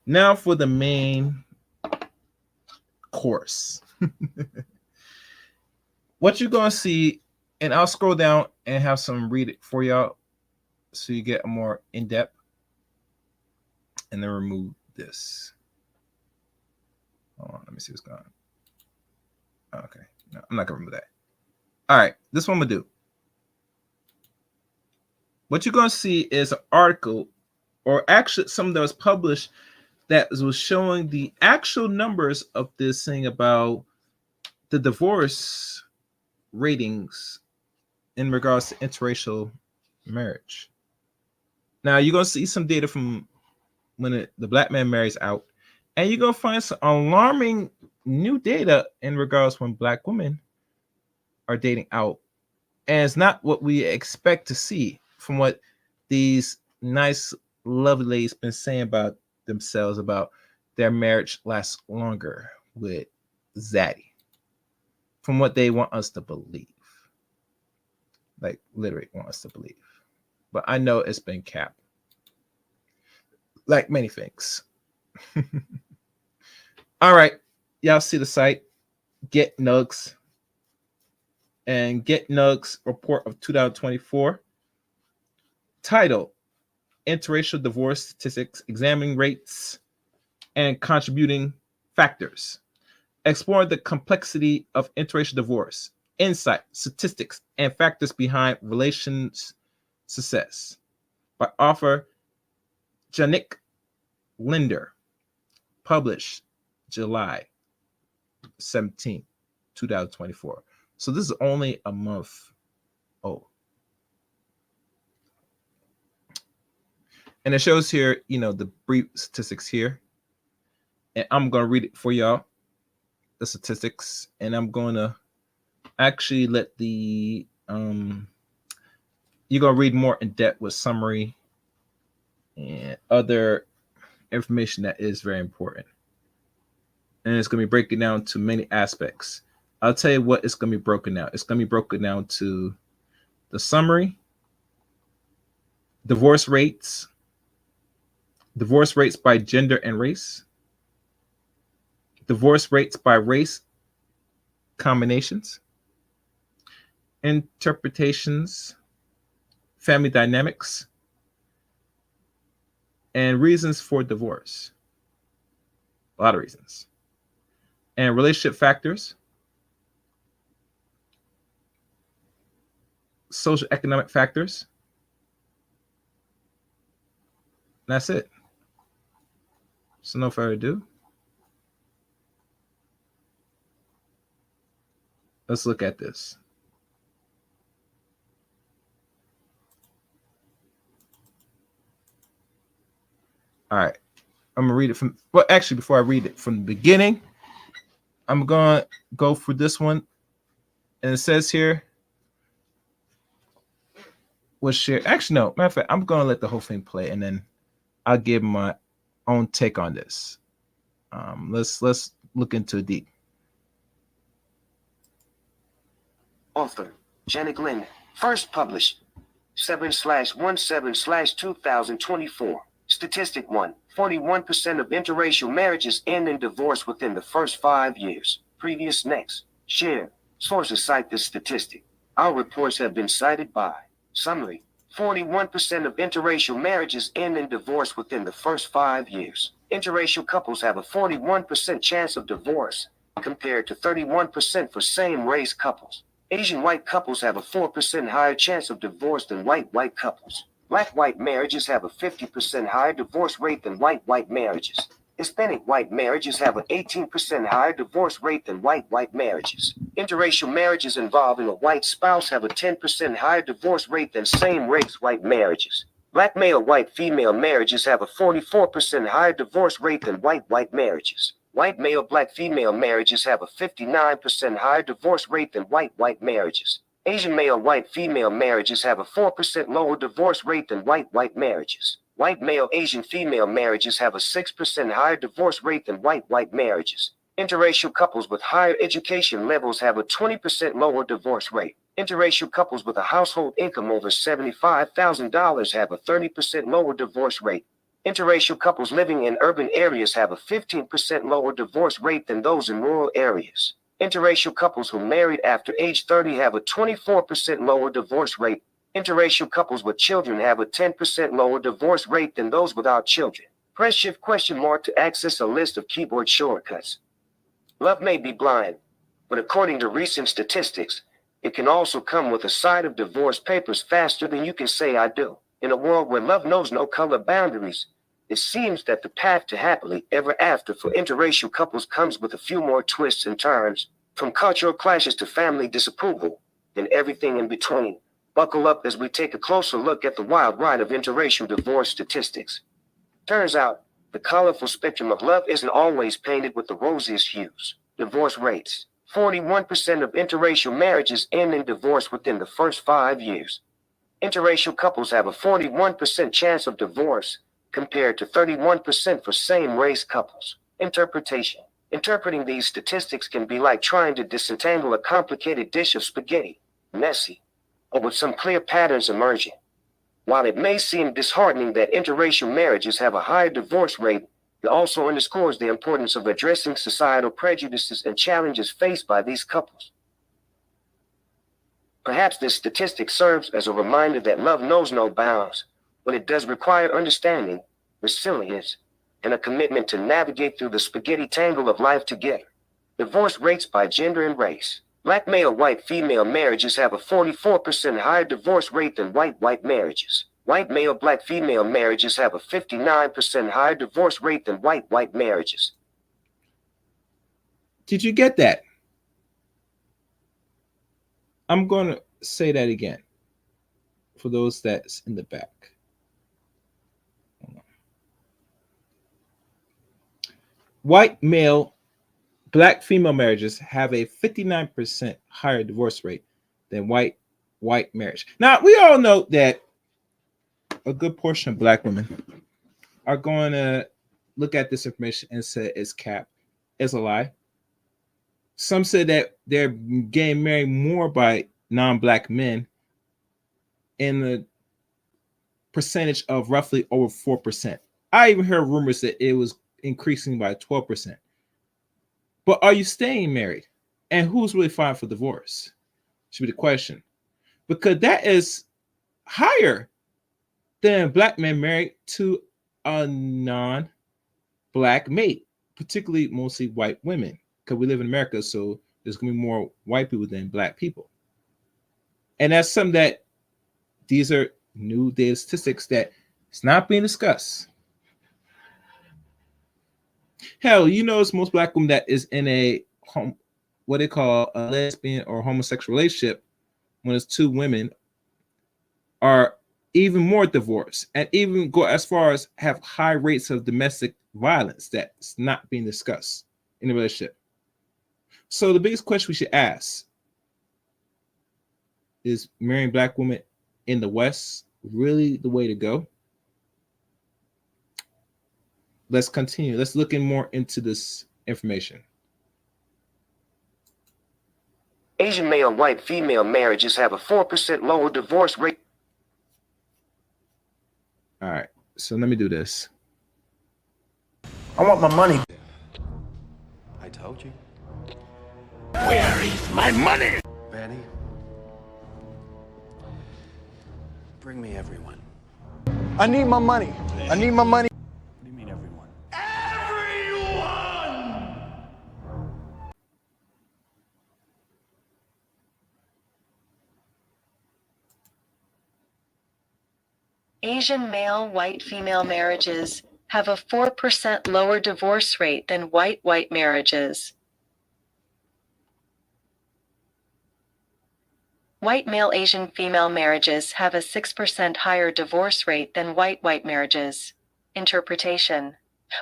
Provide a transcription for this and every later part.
Now for the main course. What you're gonna see, and I'll scroll down and have some read it for y'all so you get a more in-depth, and then remove this. Hold on, let me see what's going on. Okay, no, I'm not gonna remove that. All right, this one I'm gonna do. What you're gonna see is an article, or actually something that was published that was showing the actual numbers of this thing about the divorce ratings in regards to interracial marriage. Now you're gonna see some data from when the black man marries out, and you're gonna find some alarming new data in regards when black women are dating out, and it's not what we expect to see from what these nice, lovely ladies been saying about themselves about their marriage lasts longer with Zaddy, from what they want us to believe, like literally want us to believe. But I know it's been capped, like many things. All right, y'all see the site, Get Nugs, and Get Nugs report of 2024, title: Interracial divorce statistics, examining rates and contributing factors, exploring the complexity of interracial divorce, insight, statistics, and factors behind relations success, by author Janik Linder, published July 17, 2024. So this is only a month old. And it shows here, the brief statistics here. And I'm going to read it for y'all, the statistics. And I'm going to actually let you're going to read more in depth with summary and other information that is very important. And it's going to be breaking down to many aspects. I'll tell you what it's going to be broken down. It's going to be broken down to the summary, divorce rates by gender and race, divorce rates by race combinations, interpretations, family dynamics, and reasons for divorce. A lot of reasons. And relationship factors, social economic factors. And that's it. So no further ado, let's look at this. All right, I'm gonna read it from, well, actually, before I read it from the beginning, I'm gonna go for this one. And it says here, was shared. Actually, no, matter of fact, I'm gonna let the whole thing play, and then I'll give my own take on this. Let's look into it deep. Author Janik Lind, first published 7/17/2024. Statistic 1: 41% of interracial marriages end in divorce within the first 5 years. Previous next. Share. Sources cite this statistic. Our reports have been cited by. Summary: 41% of interracial marriages end in divorce within the first 5 years. Interracial couples have a 41% chance of divorce, compared to 31% for same-race couples. Asian white couples have a 4% higher chance of divorce than white couples. Black-white marriages have a 50% higher divorce rate than white marriages. Hispanic white marriages have an 18% higher divorce rate than white marriages. Interracial marriages involving a white spouse have a 10% higher divorce rate than same-race white marriages. Black male white female marriages have a 44% higher divorce rate than white marriages. White male black female marriages have a 59% higher divorce rate than white marriages. Asian male white female marriages have a 4% lower divorce rate than white marriages. White male Asian female marriages have a 6% higher divorce rate than white marriages. Interracial couples with higher education levels have a 20% lower divorce rate. Interracial couples with a household income over $75,000 have a 30% lower divorce rate. Interracial couples living in urban areas have a 15% lower divorce rate than those in rural areas. Interracial couples who married after age 30 have a 24% lower divorce rate. Interracial couples with children have a 10% lower divorce rate than those without children. Press Shift question to access a list of keyboard shortcuts. Love may be blind, but according to recent statistics, it can also come with a side of divorce papers faster than you can say I do. In a world where love knows no color boundaries, it seems that the path to happily ever after for interracial couples comes with a few more twists and turns, from cultural clashes to family disapproval, and everything in between. Buckle up as we take a closer look at the wild ride of interracial divorce statistics. Turns out, the colorful spectrum of love isn't always painted with the rosiest hues. Divorce rates. 41% of interracial marriages end in divorce within the first 5 years. Interracial couples have a 41% chance of divorce, compared to 31% for same-race couples. Interpretation. Interpreting these statistics can be like trying to disentangle a complicated dish of spaghetti, messy, but with some clear patterns emerging. While it may seem disheartening that interracial marriages have a higher divorce rate, it also underscores the importance of addressing societal prejudices and challenges faced by these couples. Perhaps this statistic serves as a reminder that love knows no bounds, but it does require understanding, resilience, and a commitment to navigate through the spaghetti tangle of life together. Divorce rates by gender and race. Black male, white female marriages have a 44% higher divorce rate than white marriages. White male, black female marriages have a 59% higher divorce rate than white marriages. Did you get that? I'm going to say that again for those that's in the back. White male, black female marriages have a 59% higher divorce rate than white marriage. Now, we all know that a good portion of black women are going to look at this information and say it's cap, it's a lie. Some say that they're getting married more by non-black men in the percentage of roughly over 4%. I even heard rumors that it was increasing by 12%. But are you staying married? And who's really filing for divorce? Should be the question. Because that is higher than black men married to a non-black mate, particularly mostly white women. Because we live in America, so there's going to be more white people than black people. And that's something that these are new data statistics that it's not being discussed. Hell, you know, it's most black women that is in a what they call a lesbian or homosexual relationship, when it's two women, are even more divorced and even go as far as have high rates of domestic violence that's not being discussed in the relationship. So the biggest question we should ask is, marrying black women in the West really the way to go? Let's continue. Let's look more into this information. Asian male, white female marriages have a 4% lower divorce rate. All right, so let me do this. I want my money. I told you. Where is my money? Vanny, bring me everyone. I need my money. I need my money. What do you mean everyone? Everyone! Asian male, white female marriages have a 4% lower divorce rate than white marriages. White male Asian female marriages have a 6% higher divorce rate than white marriages. Interpretation.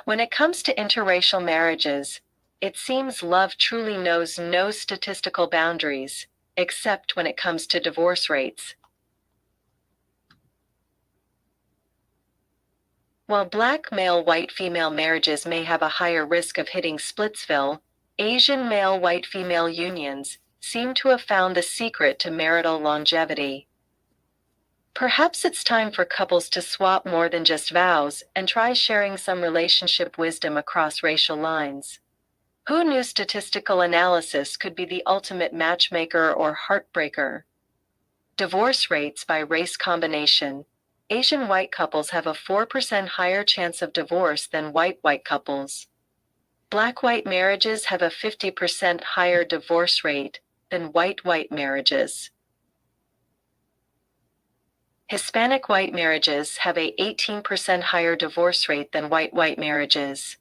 When it comes to interracial marriages, it seems love truly knows no statistical boundaries, except when it comes to divorce rates. While black male, white female marriages may have a higher risk of hitting Splitsville, Asian male, white female unions seem to have found the secret to marital longevity. Perhaps it's time for couples to swap more than just vows and try sharing some relationship wisdom across racial lines. Who knew statistical analysis could be the ultimate matchmaker or heartbreaker? Divorce rates by race combination. Asian white couples have a 4% higher chance of divorce than white couples. Black-white marriages have a 50% higher divorce rate than white marriages. Hispanic white marriages have a 18% higher divorce rate than white marriages.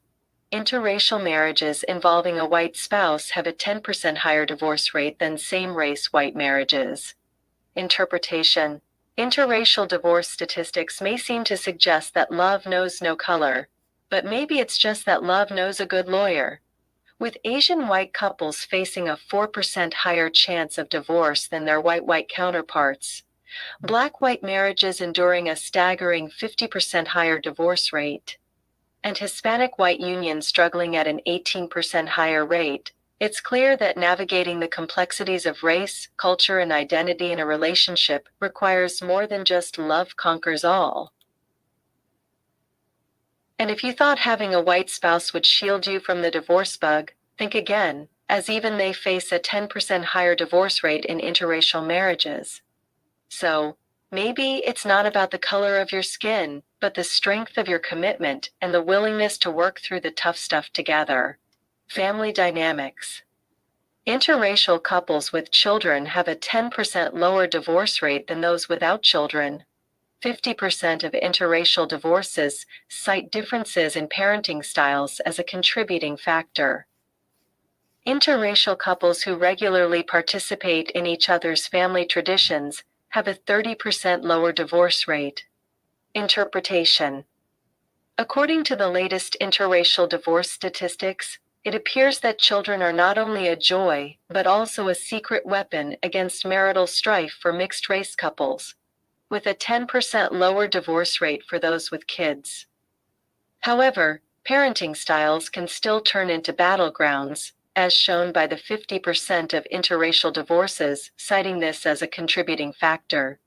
Interracial marriages involving a white spouse have a 10% higher divorce rate than same-race white marriages. Interpretation. Interracial divorce statistics may seem to suggest that love knows no color, but maybe it's just that love knows a good lawyer. With Asian white couples facing a 4% higher chance of divorce than their white counterparts, Black-white marriages enduring a staggering 50% higher divorce rate, and Hispanic-white unions struggling at an 18% higher rate, it's clear that navigating the complexities of race, culture, and identity in a relationship requires more than just love conquers all. And if you thought having a white spouse would shield you from the divorce bug, think again, as even they face a 10% higher divorce rate in interracial marriages. So, maybe it's not about the color of your skin, but the strength of your commitment and the willingness to work through the tough stuff together. Family dynamics. Interracial couples with children have a 10% lower divorce rate than those without children. 50% of interracial divorces cite differences in parenting styles as a contributing factor. Interracial couples who regularly participate in each other's family traditions have a 30% lower divorce rate. Interpretation. According to the latest interracial divorce statistics, it appears that children are not only a joy, but also a secret weapon against marital strife for mixed-race couples, with a 10% lower divorce rate for those with kids. However, parenting styles can still turn into battlegrounds, as shown by the 50% of interracial divorces citing this as a contributing factor.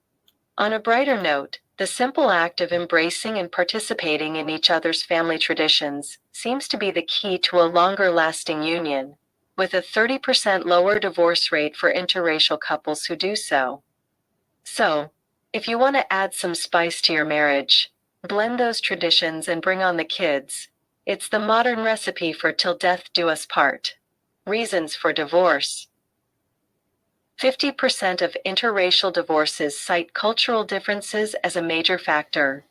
On a brighter note, the simple act of embracing and participating in each other's family traditions seems to be the key to a longer-lasting union, with a 30% lower divorce rate for interracial couples who do so. So, if you want to add some spice to your marriage, blend those traditions and bring on the kids, it's the modern recipe for till death do us part. Reasons for divorce. 50% of interracial divorces cite cultural differences as a major factor.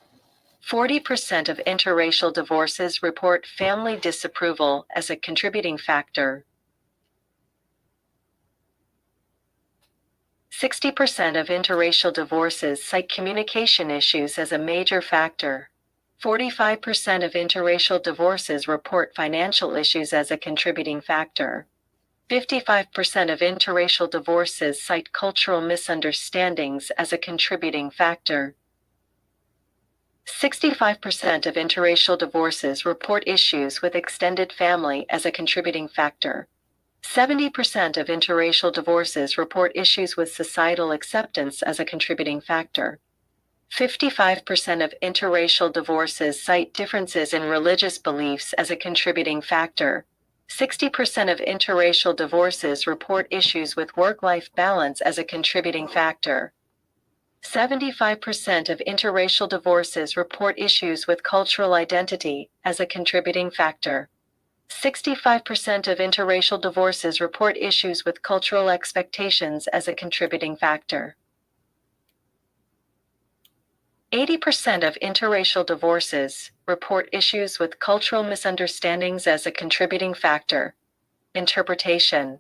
40% of interracial divorces report family disapproval as a contributing factor. 60% of interracial divorces cite communication issues as a major factor. 45% of interracial divorces report financial issues as a contributing factor. 55% of interracial divorces cite cultural misunderstandings as a contributing factor. 65% of interracial divorces report issues with extended family as a contributing factor. 70% of interracial divorces report issues with societal acceptance as a contributing factor. 55% of interracial divorces cite differences in religious beliefs as a contributing factor. 60% of interracial divorces report issues with work-life balance as a contributing factor. 75% of interracial divorces report issues with cultural identity as a contributing factor. 65% of interracial divorces report issues with cultural expectations as a contributing factor. 80% of interracial divorces report issues with cultural misunderstandings as a contributing factor. Interpretation.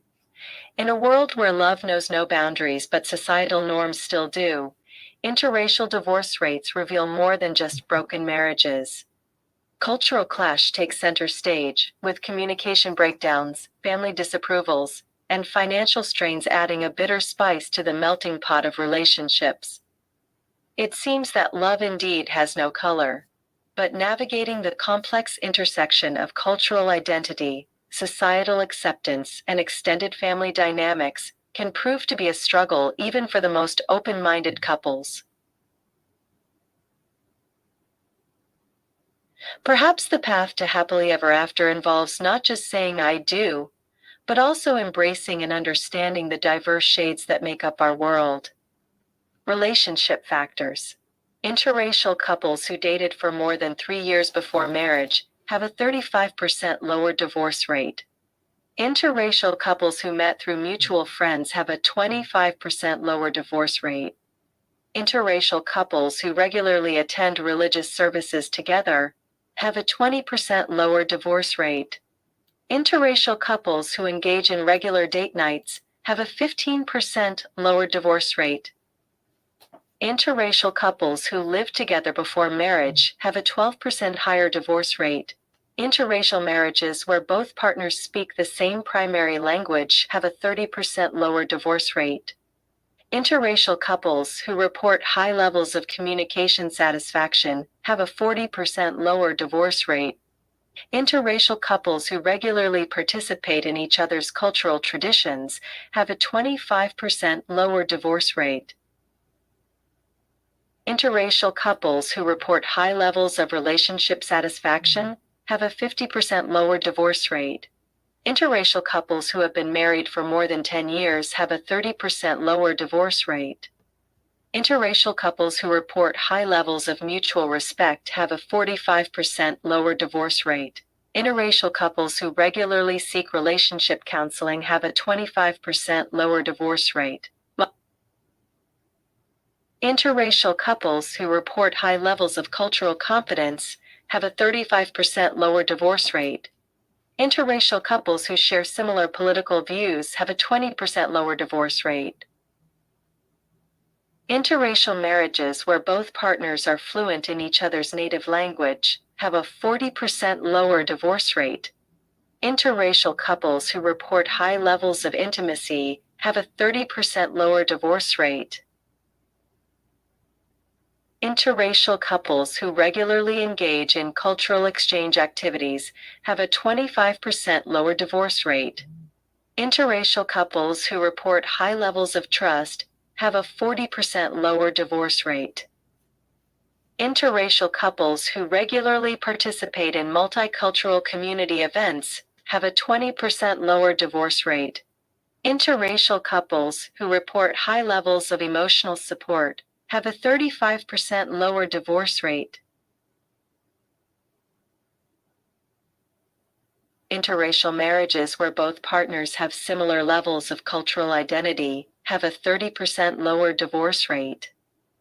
In a world where love knows no boundaries but societal norms still do, interracial divorce rates reveal more than just broken marriages. Cultural clash takes center stage, with communication breakdowns, family disapprovals, and financial strains adding a bitter spice to the melting pot of relationships. It seems that love indeed has no color, but navigating the complex intersection of cultural identity, societal acceptance, and extended family dynamics can prove to be a struggle even for the most open-minded couples. Perhaps the path to happily ever after involves not just saying I do, but also embracing and understanding the diverse shades that make up our world. Relationship factors. Interracial couples who dated for more than 3 years before marriage have a 35% lower divorce rate. Interracial couples who met through mutual friends have a 25% lower divorce rate. Interracial couples who regularly attend religious services together have a 20% lower divorce rate. Interracial couples who engage in regular date nights have a 15% lower divorce rate. Interracial couples who live together before marriage have a 12% higher divorce rate. Interracial marriages where both partners speak the same primary language have a 30% lower divorce rate. Interracial couples who report high levels of communication satisfaction have a 40% lower divorce rate. Interracial couples who regularly participate in each other's cultural traditions have a 25% lower divorce rate. Interracial couples who report high levels of relationship satisfaction have a 50% lower divorce rate. Interracial couples who have been married for more than 10 years have a 30% lower divorce rate. Interracial couples who report high levels of mutual respect have a 45% lower divorce rate. Interracial couples who regularly seek relationship counseling have a 25% lower divorce rate. Interracial couples who report high levels of cultural competence have a 35% lower divorce rate. Interracial couples who share similar political views have a 20% lower divorce rate. Interracial marriages where both partners are fluent in each other's native language have a 40% lower divorce rate. Interracial couples who report high levels of intimacy have a 30% lower divorce rate. Interracial couples who regularly engage in cultural exchange activities have a 25% lower divorce rate. Interracial couples who report high levels of trust have a 40% lower divorce rate. Interracial couples who regularly participate in multicultural community events have a 20% lower divorce rate. Interracial couples who report high levels of emotional support have a 35% lower divorce rate. Interracial marriages where both partners have similar levels of cultural identity have a 30% lower divorce rate.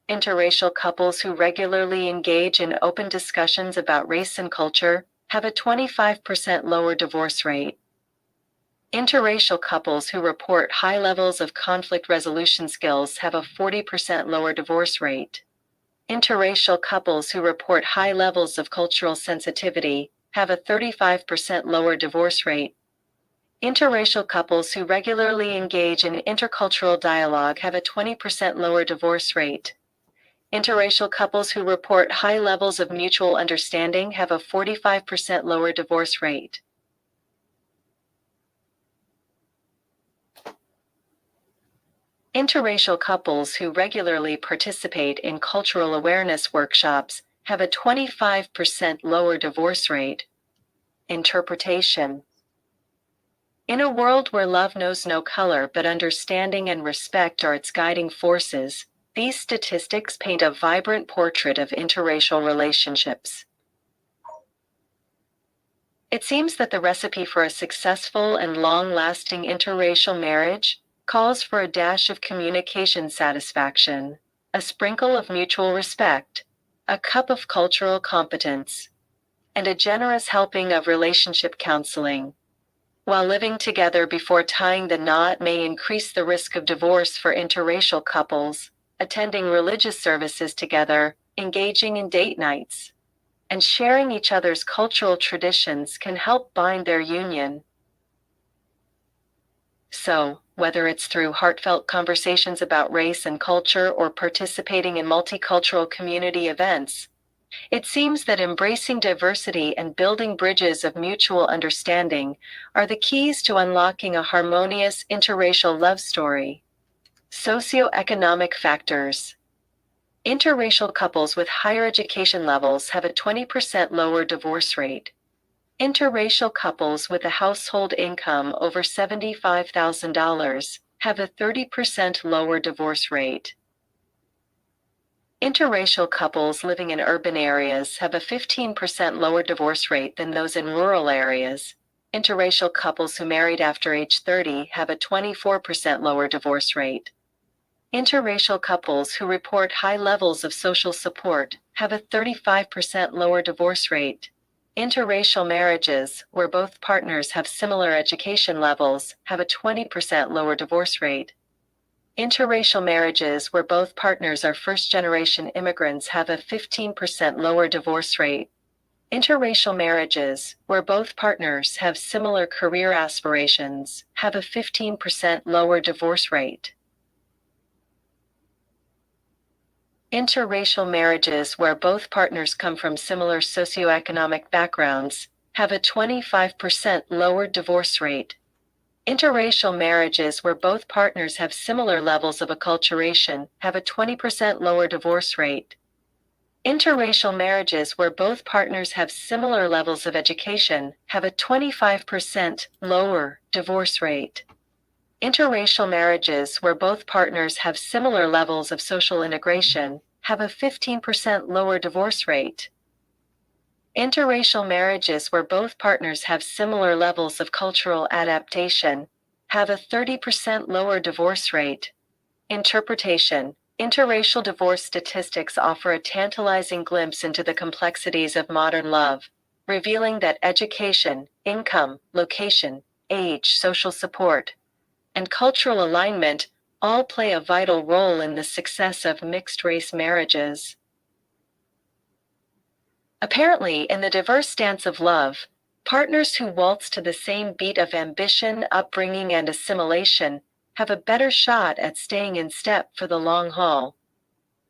Interracial couples who regularly engage in open discussions about race and culture have a 25% lower divorce rate. Interracial couples who report high levels of conflict resolution skills have a 40% lower divorce rate. Interracial couples who report high levels of cultural sensitivity have a 35% lower divorce rate. Interracial couples who regularly engage in intercultural dialogue have a 20% lower divorce rate. Interracial couples who report high levels of mutual understanding have a 45% lower divorce rate. Interracial couples who regularly participate in cultural awareness workshops have a 25% lower divorce rate. Interpretation. In a world where love knows no color but understanding and respect are its guiding forces, these statistics paint a vibrant portrait of interracial relationships. It seems that the recipe for a successful and long-lasting interracial marriage calls for a dash of communication satisfaction, a sprinkle of mutual respect, a cup of cultural competence, and a generous helping of relationship counseling. While living together before tying the knot may increase the risk of divorce for interracial couples, attending religious services together, engaging in date nights, and sharing each other's cultural traditions can help bind their union. So, whether it's through heartfelt conversations about race and culture or participating in multicultural community events, it seems that embracing diversity and building bridges of mutual understanding are the keys to unlocking a harmonious interracial love story. Socioeconomic factors. Interracial couples with higher education levels have a 20% lower divorce rate. Interracial couples with a household income over $75,000 have a 30% lower divorce rate. Interracial couples living in urban areas have a 15% lower divorce rate than those in rural areas. Interracial couples who married after age 30 have a 24% lower divorce rate. Interracial couples who report high levels of social support have a 35% lower divorce rate. Interracial marriages, where both partners have similar education levels, have a 20% lower divorce rate. Interracial marriages where both partners are first-generation immigrants have a 15% lower divorce rate. Interracial marriages, where both partners have similar career aspirations, have a 15% lower divorce rate. Interracial marriages where both partners come from similar socioeconomic backgrounds have a 25% lower divorce rate. Interracial marriages where both partners have similar levels of acculturation have a 20% lower divorce rate. Interracial marriages where both partners have similar levels of education have a 25% lower divorce rate. Interracial marriages where both partners have similar levels of social integration have a 15% lower divorce rate. Interracial marriages where both partners have similar levels of cultural adaptation have a 30% lower divorce rate. Interpretation. Interracial divorce statistics offer a tantalizing glimpse into the complexities of modern love, revealing that education, income, location, age, social support, and cultural alignment all play a vital role in the success of mixed-race marriages. Apparently, in the diverse dance of love, partners who waltz to the same beat of ambition, upbringing, and assimilation have a better shot at staying in step for the long haul.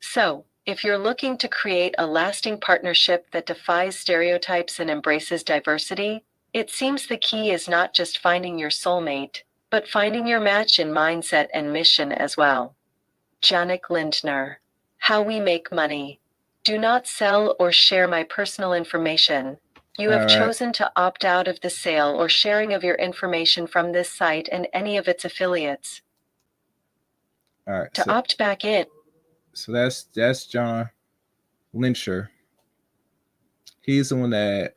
So, if you're looking to create a lasting partnership that defies stereotypes and embraces diversity, it seems the key is not just finding your soulmate, but finding your match in mindset and mission as well. Janik Lindner. How we make money. Do not sell or share my personal information. You have All right. chosen to opt out of the sale or sharing of your information from this site and any of its affiliates. All right. To opt back in. So that's John Lyncher. He's the one that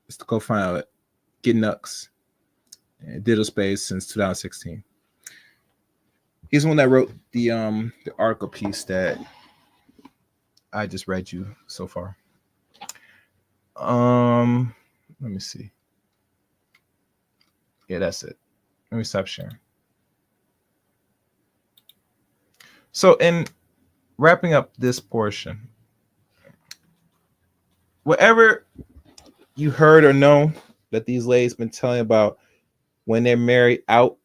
is the co-founder of Get Nux and Digital Space since 2016. He's the one that wrote the article piece that I just read you so far. Let me see. Yeah, that's it. Let me stop sharing. So, in wrapping up this portion, whatever you heard or know that these ladies been telling about when they're married out,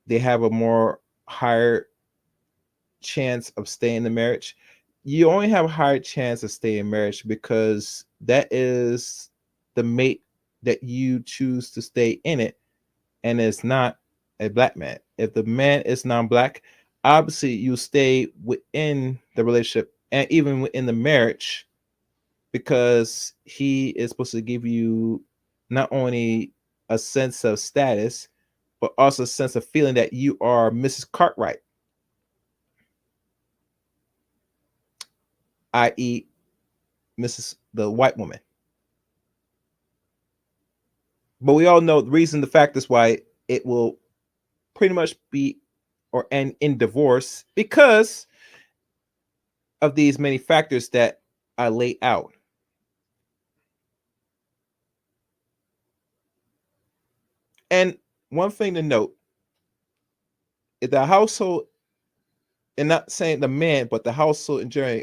they have a more higher chance of staying in the marriage. You only have a higher chance of staying in marriage because that is the mate that you choose to stay in it, and it's not a black man. If the man is non-black, obviously you stay within the relationship and even within the marriage because he is supposed to give you not only a sense of status, but also a sense of feeling that you are Mrs. Cartwright, i.e., Mrs. the white woman. But we all know the reason, the fact is why it will pretty much be or end in divorce because of these many factors that I laid out. And one thing to note is the household, and not saying the man, but the household in general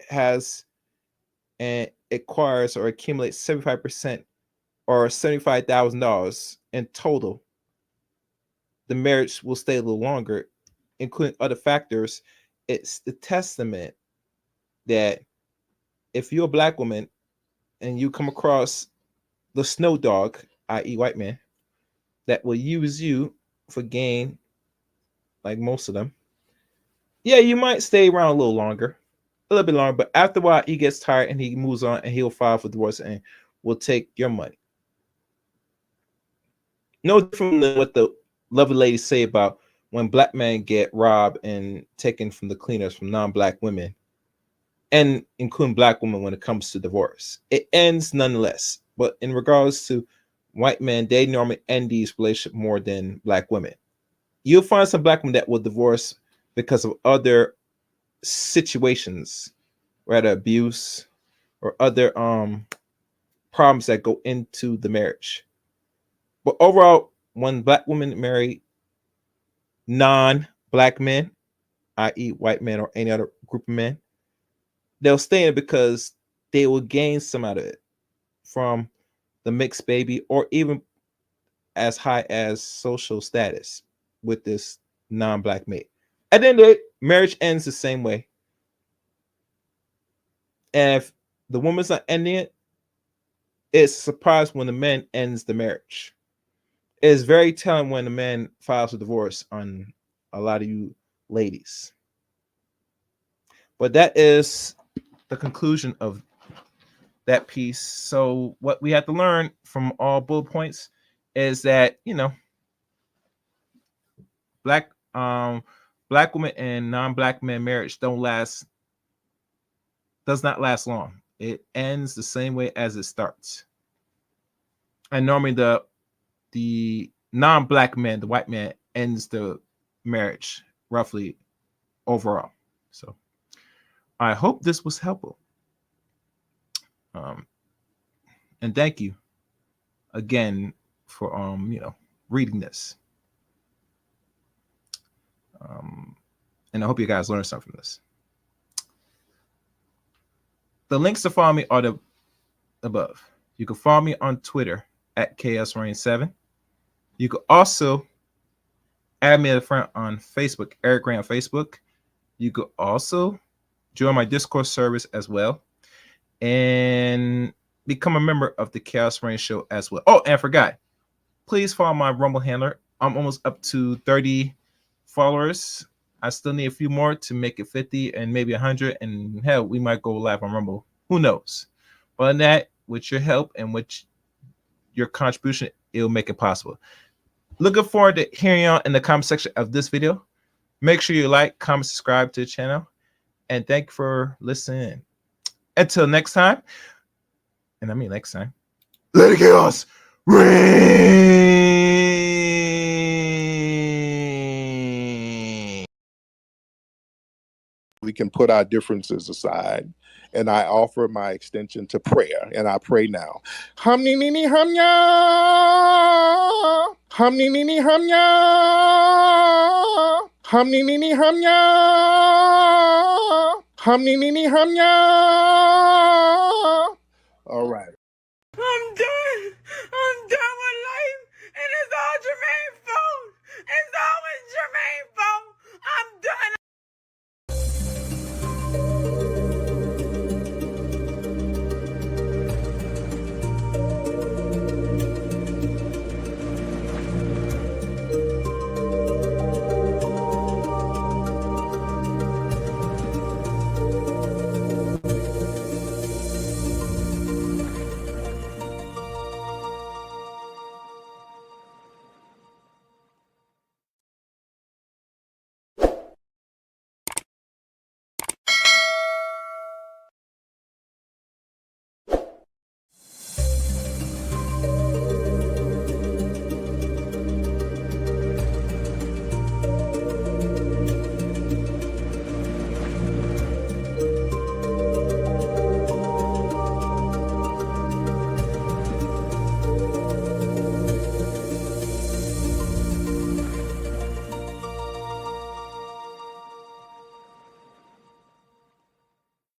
has and acquires or accumulates 75% or $75,000 in total, the marriage will stay a little longer, including other factors. It's the testament that if you're a black woman and you come across the snow dog, i.e., white man, that will use you for gain, like most of them, Yeah, you might stay around a little longer, a little bit longer, but after a while, he gets tired and he moves on and he'll file for divorce and will take your money. No different than what the lovely ladies say about when black men get robbed and taken from the cleaners from non-black women, and including black women when it comes to divorce. It ends nonetheless. But in regards to white men, they normally end these relationships more than black women. You'll find some black women that will divorce because of other situations, rather abuse or other problems that go into the marriage. But overall, when black women marry non-black men, i.e., white men or any other group of men, they'll stay in it because they will gain some out of it from the mixed baby or even as high as social status with this non-black mate. At the end of the day, marriage ends the same way. And if the woman's not ending it, it's a surprise when the man ends the marriage. It's very telling when the man files a divorce on a lot of you ladies. But that is the conclusion of that piece. So what we have to learn from all bullet points is that, black black women and non-black men marriage does not last long. It ends the same way as it starts. And normally the non-black man, the white man, ends the marriage roughly overall. So I hope this was helpful. And thank you again for reading this. And I hope you guys learned something from this. The links to follow me are the above. You can follow me on Twitter at KSRain7. You can also add me as a friend on Facebook, Eric Ray on Facebook. You could also join my Discord service as well and become a member of the Chaos Rain Show as well. Oh, and I forgot. Please follow my Rumble handler. I'm almost up to 30 followers. I still need a few more to make it 50 and maybe 100. And hell, we might go live on Rumble. Who knows? But on that, with your help and with your contribution, it'll make it possible. Looking forward to hearing you in the comment section of this video. Make sure you like, comment, subscribe to the channel. And thank you for listening. Until next time, and I mean next time, let it chaos reign. We can put our differences aside. And I offer my extension to prayer. And I pray now. Hamni nini hamnya. Hamni nini hamnya. Hamni nini hamnya. Hamni nini hamnya. All right.